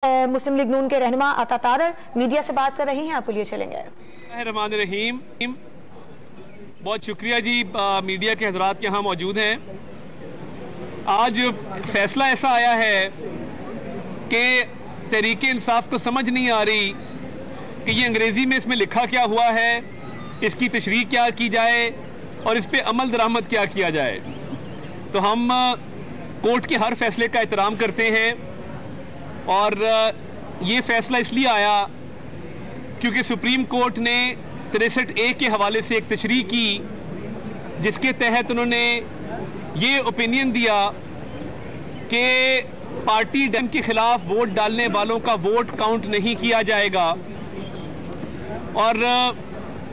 मुस्लिम league नून के रहनुमा आता तारर मीडिया से बात कर रही हैं, आपको लिए चलेंगे। रहमान रहीम, बहुत शुक्रिया जी, मीडिया के हजरात यहाँ मौजूद हैं। आज फैसला ऐसा आया है कि तहरीक इंसाफ को समझ नहीं आ रही कि ये अंग्रेज़ी में इसमें लिखा क्या हुआ है, इसकी तशरीह क्या की जाए और इस पर अमल दरामद क्या किया जाए। तो हम कोर्ट के हर फैसले का एहतराम करते हैं और ये फैसला इसलिए आया क्योंकि सुप्रीम कोर्ट ने 63A के हवाले से एक तशरीह की जिसके तहत उन्होंने ये ओपिनियन दिया कि पार्टी डैम के खिलाफ वोट डालने वालों का वोट काउंट नहीं किया जाएगा। और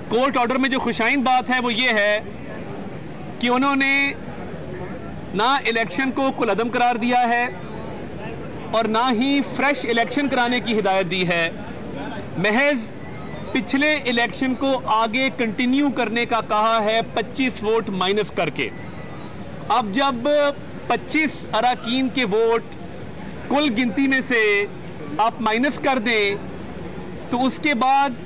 कोर्ट ऑर्डर में जो खुशाइन बात है वो ये है कि उन्होंने ना इलेक्शन को कुलअदम करार दिया है और ना ही फ्रेश इलेक्शन कराने की हिदायत दी है, महज पिछले इलेक्शन को आगे कंटिन्यू करने का कहा है 25 वोट माइनस करके। अब जब 25 अराकीन के वोट कुल गिनती में से आप माइनस कर दें तो उसके बाद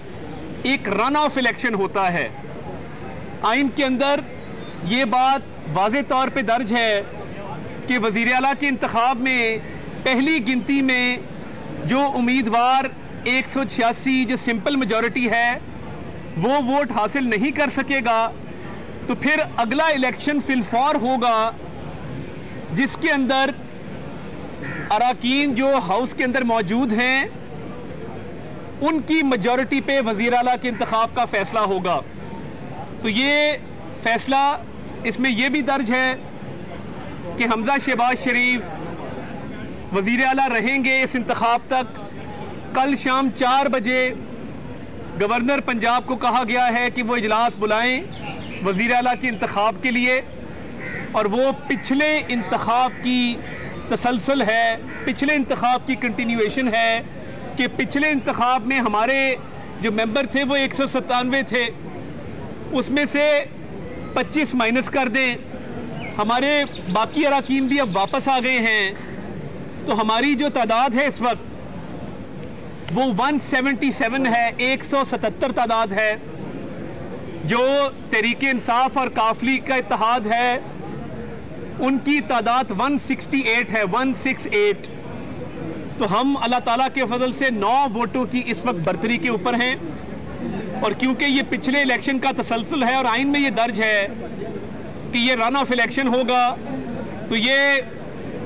एक रन ऑफ इलेक्शन होता है। आइन के अंदर ये बात वाज़े तौर पे दर्ज है कि वज़ीर आला के इंतखाब में पहली गिनती में जो उम्मीदवार 186 जो सिंपल मेजॉरिटी है वो वोट हासिल नहीं कर सकेगा तो फिर अगला इलेक्शन फिलफौर होगा जिसके अंदर अराकीन जो हाउस के अंदर मौजूद हैं उनकी मेजॉरिटी पे वज़ीर आला के इंतखाब का फैसला होगा। तो ये फैसला इसमें यह भी दर्ज है कि हमजा शहबाज शरीफ वज़ीर आला रहेंगे इस इंतखाब तक। कल शाम 4 बजे गवर्नर पंजाब को कहा गया है कि वो इजलास बुलाएं वज़ीर आला के इंतखाब के लिए और वो पिछले इंतखाब की तसलसल है, पिछले इंतखाब की कंटिन्यूएशन है कि पिछले इंतखाब में हमारे जो मेंबर थे वो 197 थे, उसमें से 25 माइनस कर दें। हमारे बाकी अराकीन भी अब वापस आ गए हैं तो हमारी जो तादाद है इस वक्त वो 177 है, 177 तादाद है। जो तहरीक इंसाफ और काफली का इत्तेहाद है उनकी तादाद 168 है, 168। तो हम अल्लाह ताला के फजल से 9 वोटों की इस वक्त बर्तरी के ऊपर हैं। और क्योंकि ये पिछले इलेक्शन का तसलसल है और आइन में ये दर्ज है कि ये रन ऑफ इलेक्शन होगा तो ये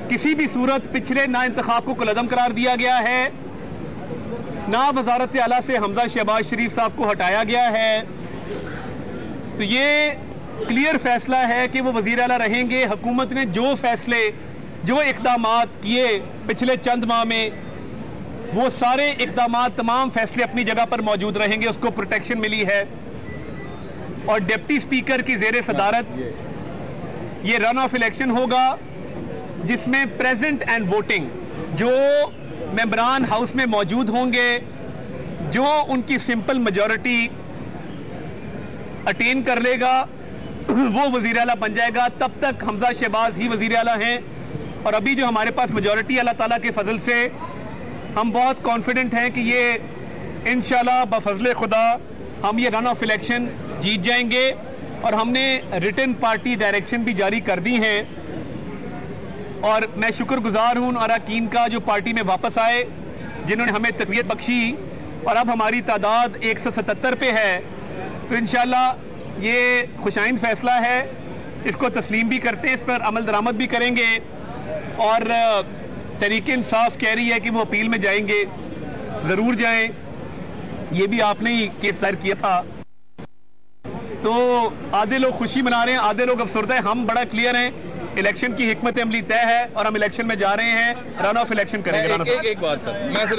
किसी भी सूरत पिछले ना इंतखाब को कुलअदम करार दिया गया है, ना वजारत आला से हमजा शहबाज शरीफ साहब को हटाया गया है। तो ये क्लियर फैसला है कि वो वज़ीर आला रहेंगे। हुकूमत ने जो फैसले जो इक़दामात किए पिछले चंद माह में वो सारे इक़दामात तमाम फैसले अपनी जगह पर मौजूद रहेंगे, उसको प्रोटेक्शन मिली है। और डिप्टी स्पीकर की ज़ेरे सदारत ये रन ऑफ इलेक्शन होगा जिसमें प्रेजेंट एंड वोटिंग जो मेंबरान हाउस में मौजूद होंगे, जो उनकी सिंपल मेजॉरिटी अटेन कर लेगा वो वज़ीर आला बन जाएगा। तब तक हमजा शहबाज ही वज़ीर आला हैं और अभी जो हमारे पास मेजॉरिटी अल्लाह ताला के फजल से हम बहुत कॉन्फिडेंट हैं कि ये इंशाल्लाह बफजले खुदा हम ये रन ऑफ इलेक्शन जीत जाएंगे। और हमने रिटन पार्टी डायरेक्शन भी जारी कर दी हैं और मैं शुक्रगुजार हूँ अराकीन का जो पार्टी में वापस आए, जिन्होंने हमें तकवीत बख्शी और अब हमारी तादाद 177 पे है। तो इंशाल्लाह ये खुशाइन फैसला है, इसको तस्लीम भी करते हैं, इस पर अमल दरामद भी करेंगे। और तहरीक इंसाफ कह रही है कि वो अपील में जाएंगे, ज़रूर जाएं, ये भी आपने ही केस दायर किया था। तो आधे लोग खुशी मना रहे हैं, आधे लोग अफसरदा हैं। हम बड़ा क्लियर हैं, इलेक्शन की हिकमत अमली तय है और हम इलेक्शन में जा रहे हैं, रन ऑफ इलेक्शन करेंगे। एक बात सर, मैं